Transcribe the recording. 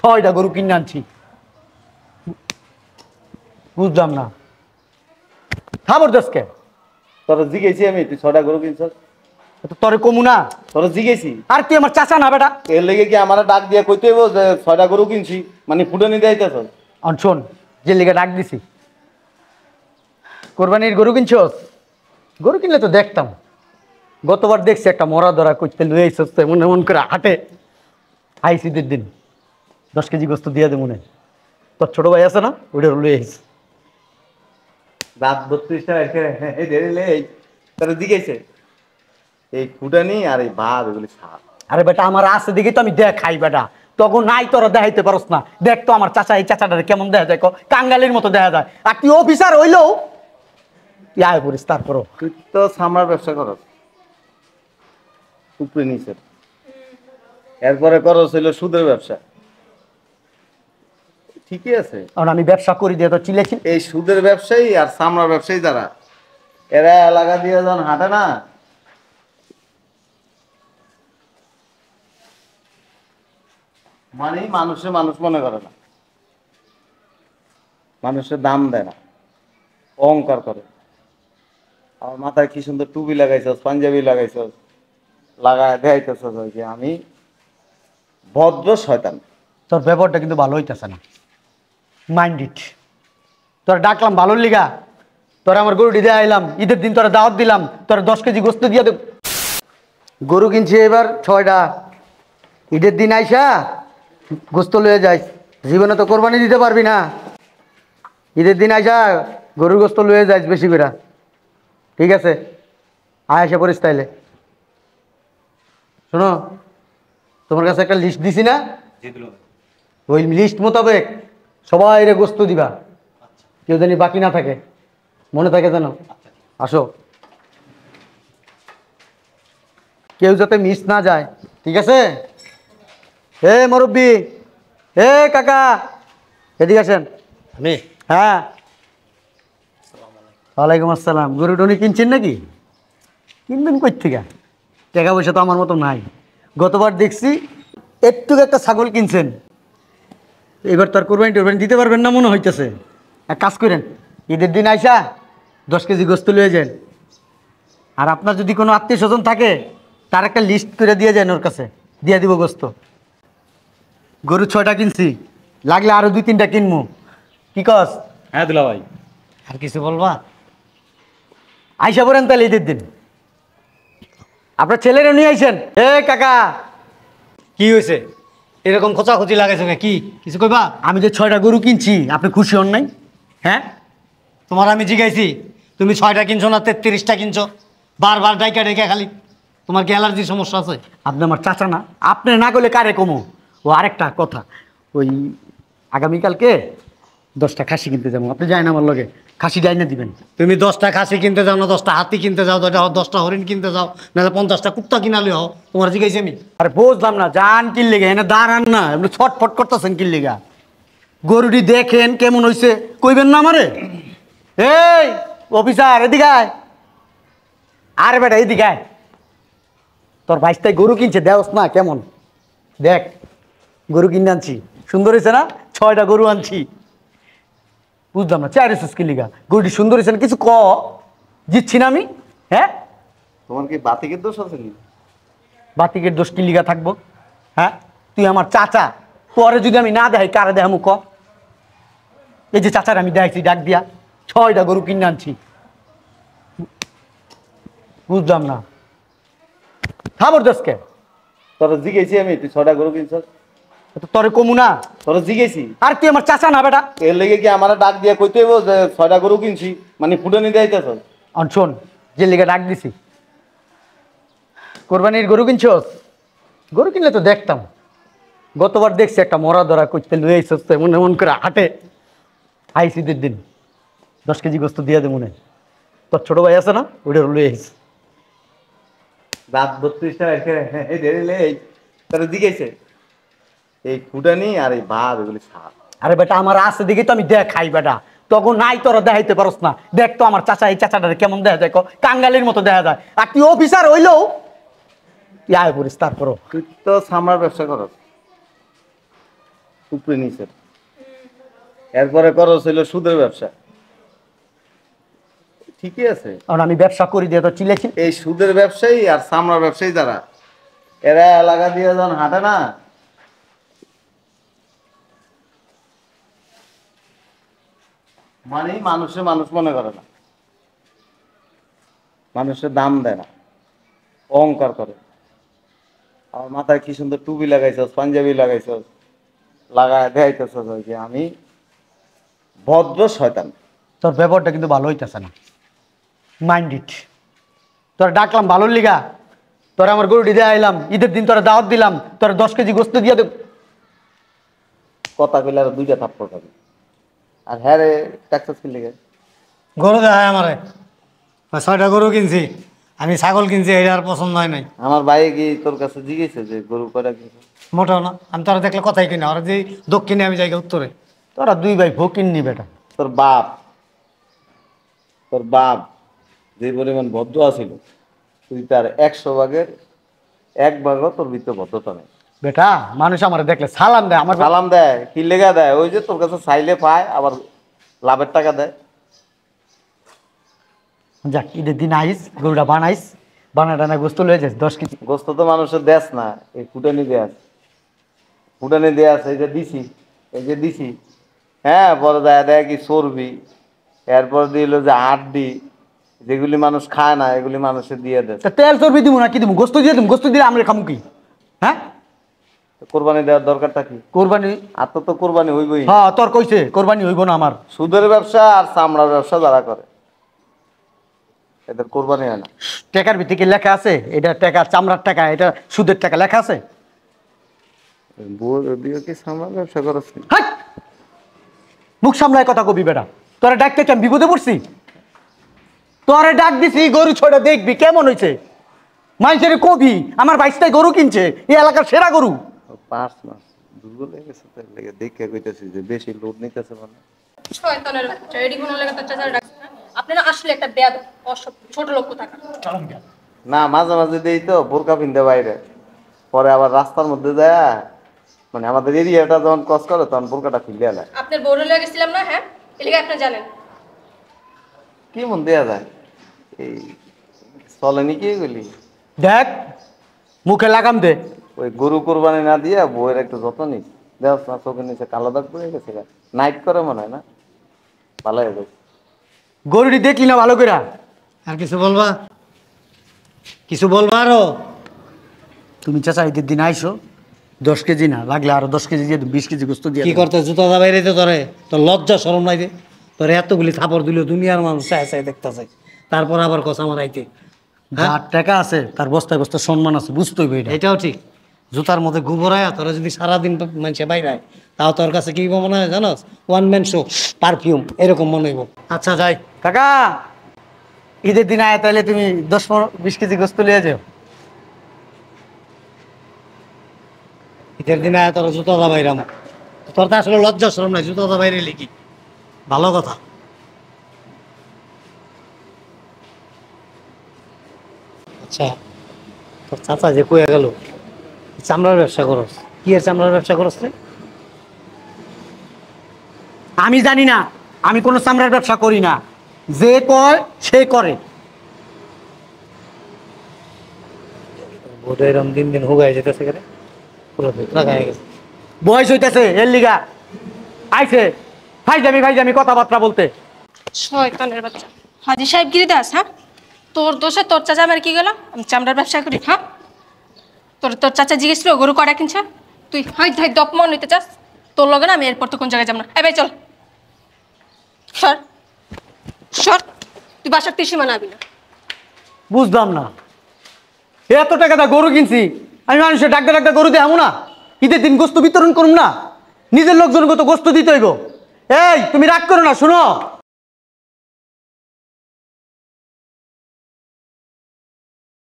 ছয়টা গরু কিনে আনছি। বুঝলাম না খাবার দশকে তোর জিগেছি আমি, তুই 6টা গরু কিনছ? তোরে কমু না? তোর জিগেছি। আর তুই আমার চাচা না বেটা? এর লেগে কি আমার ডাক দিয়া কইতে হইব যে 6টা গরু কিনছি, মানে ফুটানি দেয়াইতেছ? শোন, যে লিগে ডাক দিছি, কোরবানির গরু কিনছস? গরু কিনলে তো দেখতাম। গতবার দেখছি একটা মরা ধরা করতে লুয়ে আইসস এমন এমন করে হাটে। আইসিদের দিন 10 কেজি গোস্ত দিয়ে দে মনে। তোর ছোট ভাই আছে না, ওইটা লুয়ে আইস। রাত 32টা তোর জিগেছে এই ফুটানি আর এই ভাব এগুলি সাপ। আরে বেটা আমার আছে দেখি তো আমি দেখাই বেটা, তখন নাই তোরা দেখাইতে পারস না। দেখ তো আমার চাচা, এই চাচাটারে কেমন দেখা যায়, কাঙ্গালির মতো দেখা যায়। আর তুই অফিসার হইলেও তুই আয় করিস। তারপরও তুই তো সামরার ব্যবসা করস উপরে নিচে, এরপরে করস হইল সুদের ব্যবসা। ঠিকই আছে, কারণ আমি ব্যবসা করি দিয়ে তো চিলেছি। এই সুদের ব্যবসায়ী আর সামরার ব্যবসায়ী যারা, এরা এলাকা দিয়ে যখন হাঁটে না, মানে মানুষে মানুষ মনে করে না, মানুষের দাম দেয় না, অহংকার করে। আমার মাথায় কি সুন্দর টুপি লাগাইছস, পাঞ্জাবি লাগাইছস, লাগায় দেখাইতেছস যে আমি ভদ্র শয়তান। তোর ব্যাপারটা কিন্তু ভালো হইতেছে না। Mind it. তোরা ডাকলাম ভালোর লিগা, তোরা আমার গরুটি দিয়ে আইলাম, ঈদের দিন তোরা দাওয়াত দিলাম, তোরা 10 কেজি গোস্ত দিয়ে দেব। গরু কিনছি এবার 6টা। ঈদের দিন আইসা গোস্ত লয়ে যাই, জীবনে তো কোরবানি দিতে পারবি না। ঈদের দিন আইসা গরুর গোস্ত লয়ে যাইস বেশি করে, ঠিক আছে? আয়সা পড়িস তাইলে। শোনো, তোমার কাছে একটা লিস্ট দিছি না, ওই লিস্ট মোতাবেক সবাই রে গোস্ত দিবা, কেউ জানি বাকি না থাকে, মনে থাকে যেন। আসো, কেউ যাতে মিস না যায়, ঠিক আছে? এ মুরব্বি, এ কাকা, এদিকে আসেন। আমি হ্যাঁ, ওয়ালাইকুম আসসালাম। গরু টনি কিনছেন নাকি? কিনবেন কই থেকে? টাকা পয়সা তো আমার মতো নাই। গতবার দেখছি একটু একটা ছাগল কিনছেন, এবার তার কোরবানি টোরবানি দিতে পারবেন না মনে হইতেছে। এক কাজ করেন, ঈদের দিন আইসা 10 কেজি গোস্ত লয়ে যান। আর আপনার যদি কোনো আত্মীয় স্বজন থাকে, তার একটা লিস্ট করে দিয়ে যান, ওর কাছে দিয়ে দিব গোস্ত। গরু 6টা কিনছি, লাগলে আরো 2-3টা কিনবো। কি কস? হ্যাঁ দুলা ভাই, আর কিছু বলবা? আইসা পড়েন তাহলে ঈদের দিন। আপনার ছেলেরা নিয়ে আইসেন। এ কাকা, কি হয়েছে? এরকম খোঁচাখুচি লাগাইছো কি? কিছু কইবা? আমি যে 6টা গরু কিনছি, আপনি খুশি হন নাই? হ্যাঁ, তোমার আমি জিগাইছি, তুমি 6টা কিনছো না 33টা কিনছো? বারবার ডাইকা ডাইকা খালি। তোমার কি অ্যালার্জির সমস্যা আছে? আপনি আমার চাচা না, আপনি না করলে কারে কমো। ও আরেকটা কথা, ওই আগামীকালকে 10টা খাসি কিনতে যাবো, আপনি যাই না আমার লগে, খাসি ডাইনা দিবেন। তুমি 10টা খাসি কিনতে যাও না 10টা হাতি কিনতে যাও, 10টা হরিণ কিনতে যাও, নাহলে 50টা কুত্তা কিনালে হও, তোমার জিগাইছি আমি। আরে বুঝলাম না, যান কিনলে গে, এনে দাঁড়ান না, আপনি ছটফট করতেছেন কিনলে গা। গরুটি দেখেন কেমন হয়েছে, কইবেন না আমারে? এই অফিসার, এদিকে আয়। আরে বেটা এদিকে আয়। তোর ভাইস্তায় গরু কিনছে, দেওস না কেমন? দেখ, গরু কিনে আনছি, সুন্দর হয়েছে না? 6টা গরু আনছি। বুঝলাম না, 4 এসেস কিলিগা, গরুটি সুন্দর হয়েছে না? কিছু ক, জিতছি না আমি? হ্যাঁ, তোমার কি বাতিকের দোষ আছে নি? বাতিকের দোষ কিলিগা থাকবো? হ্যাঁ, তুই আমার চাচা, পরে যদি আমি না দেখাই কারে দেখামু ক? এই যে চাচার আমি দেখাইছি ডাক দিয়া, 6টা গরু কিনে আনছি। বুঝলাম না খাবার দোষকে? তোর জিগেছি আমি, তুই 6টা গরু কিনছ? তোরে কমু না? তোর জিগেছি। আর তুই আমার চাচা না বেটা? এর লেগে কি আমার ডাক দিয়া কইতে হইব যে 6টা গরু কিনছি, মানে ফুটানি দেয়াইতেছ? শোন, যে লিগে ডাক দিছি, কোরবানির গরু কিনছস? গরু কিনলে তো দেখতাম। গতবার দেখছি একটা মরা ধরা করতে লুয়ে আইসস এমন এমন করে হাটে। আইসিদের দিন 10 কেজি গোস্ত দিয়ে দে মনে। তোর ছোট ভাই আছে না, ওইটা লুয়ে আইস। রাত 32টা তোর জিগেছে এই ফুটানি আর এই ভাব এগুলি সাপ। আরে বেটা আমার আছে দেখি তো আমি দেখাই বেটা, তখন নাই তোরা দেখাইতে পারস না। দেখ তো আমার চাচা, এই চাচাটারে কেমন দেখা যায়, কাঙ্গালির মতো দেখা যায়। আর তুই অফিসার হইলেও তুই আয় করিস। তারপরও তুই তো সামরার ব্যবসা করস উপরে নিচে। এরপরে করো ছিল সুদের ব্যবসা। ঠিকই আছে। কারণ আমি ব্যবসা করি দিয়ে তো চিলেছি। এই সুদের ব্যবসায়ী আর চামড়ার ব্যবসায়ী যারা, এরা এলাকা দিয়ে যখন হাঁটে না, মানে মানুষ মনে করে না, মানুষের দাম দেয় না, অহংকার করে। আমার মাথায় কি সুন্দর টুপি লাগাইছস, পাঞ্জাবি লাগাইছস, লাগায় দেখাইতেছস যে আমি ভদ্র শয়তান। তোর ব্যাপারটা কিন্তু ভালো হইতেছে না, মাইন্ড ইট। তোরা ডাকলাম ভালোর লিগা, তোরা আমার গরুটি দিয়ে আইলাম, ঈদের দিন তোরা দাওয়াত দিলাম, তোরা 10 কেজি গোস্ত দিয়ে দেব। কথা কইলে আর 2টা থাপ্পড় খাবি। আর হ্যাঁ রে, ট্যাক্সাস কি লেগে? গরু দেখায় আমারে, 6টা গরু কিনছি, আমি ছাগল কিনছি, এটা আর পছন্দ হয় নাই। আমার ভাই কি তোর কাছে জিজ্ঞেসে যে গরু কয়টা কিনছে? মোটেও না, আমি তোরা দেখলে কথাই কিনা, ওরা যে দক্ষিণে আমি যাই উত্তরে। তোরা 2 ভাই ফকির নি বেটা। তোর বাপ যে পরিমাণ ভদ্র আছিল, তুই তার 100 ভাগের 1 ভাগও তোর ভিতরে ভদ্রতা নেই। বেটা মানুষ আমার দেখলে সালাম দেয়, আমার সালাম দেয় কি লেগা দেয়? ওই যে তোর কাছে চাইলে পায়, আবার লাভের টাকা দেয়। যাক ঈদের দিন আইস, গরুটা বানাইস, বানা গোস্ত লয়ে যাস 10 কেজি। গোস্ত তো মানুষের দেশ না, এই ফুটানি দেয়াস, ফুটানি দেয়াস। এই যে দিছি, হ্যাঁ, পরে দেয় কি চর্বি, এরপর দিল যে হাড্ডি, যেগুলি মানুষ খায় না এগুলি মানুষের দিয়ে দেয়। তা তেল চর্বি দিব না কি দিব? গোস্ত দিয়ে দিব, গোস্ত দিলে আমরা খামু কি? হ্যাঁ, কোরবানি দেওয়ার দরকারটা কি? কোরবানি? আর তো কোরবানি হইবই। হ্যাঁ তোর কইছে কোরবানি হইব না আমার। সুদের ব্যবসা আর চামড়ার ব্যবসা যারা করে, এদের কোরবানি হয় না। টাকার ভিত্তিকে লেখা আছে, এটা টাকা, চামড়ার টাকা, এটা সুদের টাকা লেখা আছে। বউর ওদিকে কি চামড়ার ব্যবসা করছ? হাট! মুখ সামলায় কথা কবি বেটা। তোরা ডাকতে আমি বিপদে পড়ছি? তোরে ডাক দিছি গরু ছড়া দেখবি কেমন হয়েছে। মানুষের কবি আমার 22টায় গরু কিনছে, এই এলাকার সেরা গরু। 5 মাস দুর্বল হয়ে গেছে, তাই লেগে দেখে কইতাছি যে বেশি লোড নিতেছে মানে। শয়তানের বাচ্চা, এডি কোনো লাগা তার চাচার ডাকছে না। আপনি না আসলে একটা বেয়াদব, ছোট লোক কোথাকার। না, মাঝে মাঝে দেই তো বোরকা পিনতে বাইরে, পরে আবার রাস্তার মধ্যে যায়, মানে আমাদের এরিয়াটা যখন ক্রস করে তখন বোরকাটা খুলে দেয়। আপনার বউরে লয়ে গেছিলাম না, হ্যাঁ, এলিগে আপনি জানেন। কি মন দেয়া যায়, এই চলেনি কি এগুলি? দেখ মুখে লাগাম দে। ওই গরু কোরবানি না দিয়া বউয়ের একটু যত্ন নিস। দেখ না চোখের নিচে কালো দাগ পড়ে গেছে, নাইট করে মনে হয় না, ভালো হয়ে গেছে। গরুটি দেখলি না ভালো করে? আর কিছু বলবা? কিছু বলবা আরো? তুমি চাচা ঈদের দিন আইসো, 10 কেজি না লাগলে আরো 10 কেজি দিয়ে 20 কেজি গোস্ত দিয়ে কি দেব। করতে জুতা দা বাইরে তোরে, তোর লজ্জা শরম নাই রে? তোর এতগুলি থাপড় দিল, দুনিয়ার মানুষ চায় চায় দেখতে চাই, তারপর আবার কথা আমার আইতে। যার টাকা আছে তার বস্তায় বস্তা সম্মান আছে, বুঝতে হইবে এটা। এটাও ঠিক। জুতার মধ্যে গোবরায় তোরা যদি সারাদিন মানুষে বাইরায়, তাও তোর কাছে কি মনে হয় জানোস? 1 ম্যান শো, পারফিউম এরকম মনে হইব। আচ্ছা যাই। কাকা ঈদের দিন আয়, তাহলে তুমি 10-20 কেজি গোস্ত লিয়ে যাও। ঈদের দিনে তোর জুতা দা বাইরাম, তোর তো আসলে লজ্জা শরম নাই, জুতা দা বাইরে লিখি ভালো কথা। আচ্ছা, তোর চাচা যে কইয়া গেল চামড়ার ব্যবসা করস, কি এর চামড়ার ব্যবসা করস রে? আমি জানি না, আমি কোনো চামড়ার ব্যবসা করি না, যে কয় সে করে। বোধ এরম দিন দিন হুগাই যেতেছে কেন, পুরো ভেতরা গায়ে গেছে। বয়স হইতেছে এর লিগা আইছে ফাইজামি কথাবার্তা বলতে। শয়তানের বাচ্চা, হাজি সাহেব গিরি দাস, হ্যাঁ, তোর দোষে তোর চাচা আমার কি গেল? আমি চামড়ার ব্যবসা করি, হ্যাঁ? তোর চাচা জিজ্ঞেস ছিল গরু কয়টা কিনছে, তুই হাই ধাই দপমন নিতে চাস? তোর লগে না আমি এরপর তো কোন জায়গায় যাব না। এ ভাই চল, সর সর, তুই বাসার ত্রিসীমানা আবি না। বুঝলাম না, এত টাকা দা গরু কিনছি, আমি মানুষের ডাক্তার গরু দিয়ে আমু না? ঈদের দিন গোস্ত বিতরণ করুম না? নিজের লোকজনকে তো গোস্ত দিতে হইব। এই তুমি রাগ করো না, শুনো,